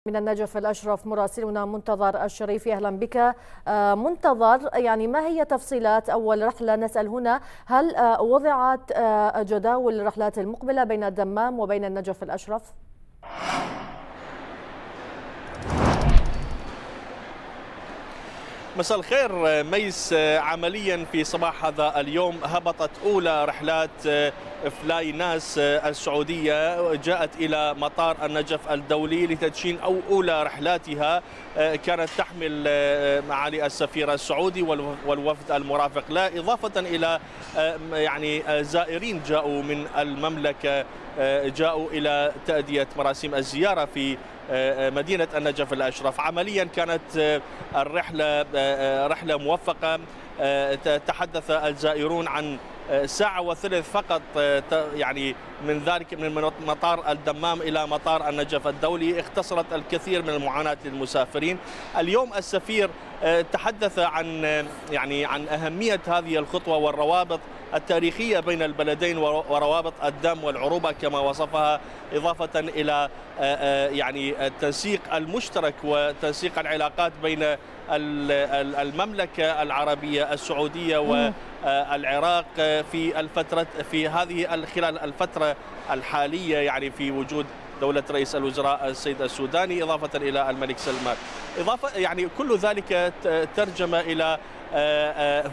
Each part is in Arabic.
من النجف الأشرف مراسلنا منتظر الشريفي، أهلا بك. منتظر، يعني ما هي تفصيلات أول رحلة؟ نسأل هنا، هل وضعت جداول الرحلات المقبلة بين الدمام وبين النجف الأشرف؟ مساء الخير ميس. عمليا في صباح هذا اليوم هبطت أولى رحلات فلاي ناس السعودية، جاءت إلى مطار النجف الدولي لتدشين أولى رحلاتها. كانت تحمل معالي السفير السعودي والوفد المرافق له، إضافة إلى يعني زائرين جاءوا من المملكة، جاءوا إلى تأدية مراسيم الزيارة في مدينة النجف الأشرف. عمليا كانت الرحلة رحلة موفقة. تحدث الزائرون عن ساعة وثلث فقط، يعني من ذلك من مطار الدمام إلى مطار النجف الدولي، اختصرت الكثير من المعاناة للمسافرين. اليوم السفير تحدث عن أهمية هذه الخطوة والروابط التاريخية بين البلدين وروابط الدم والعروبة كما وصفها، إضافة إلى يعني التنسيق المشترك وتنسيق العلاقات بين المملكة العربية السعودية والعراق خلال الفترة الحالية، يعني في وجود دولة رئيس الوزراء السيد السوداني، إضافة إلى الملك سلمان. يعني كل ذلك ترجم إلى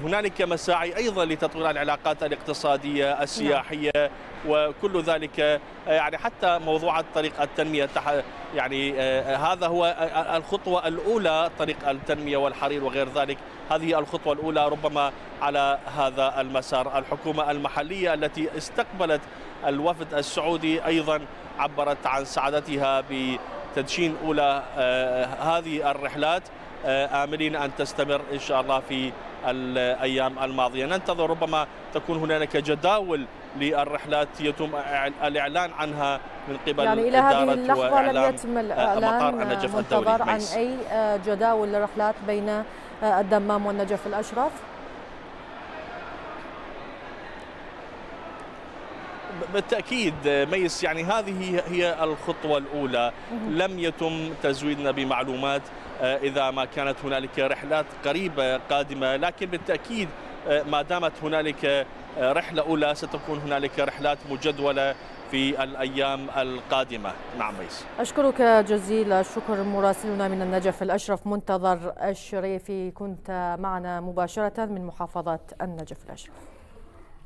هنالك مساعي أيضا لتطوير العلاقات الاقتصادية السياحية، وكل ذلك يعني حتى موضوع طريق التنمية. يعني هذا هو الخطوة الأولى، طريق التنمية والحرير وغير ذلك. هذه الخطوة الأولى ربما على هذا المسار. الحكومة المحلية التي استقبلت الوفد السعودي أيضا عبرت عن سعادتها بتدشين أولى هذه الرحلات، آملين أن تستمر إن شاء الله في الأيام الماضية. ننتظر ربما تكون هناك جداول للرحلات يتم الإعلان عنها من قبل يعني إلى هذه اللحظة لم يتم الإعلان منتظر عن أي جداول للرحلات بين الدمام والنجف الأشرف؟ بالتأكيد ميس، يعني هذه هي الخطوة الأولى. لم يتم تزويدنا بمعلومات إذا ما كانت هنالك رحلات قريبة قادمة، لكن بالتأكيد ما دامت هنالك رحلة أولى ستكون هنالك رحلات مجدولة في الأيام القادمة. نعم ميس، أشكرك جزيل الشكر مراسلنا من النجف الأشرف منتظر الشريفي، كنت معنا مباشرة من محافظة النجف الأشرف.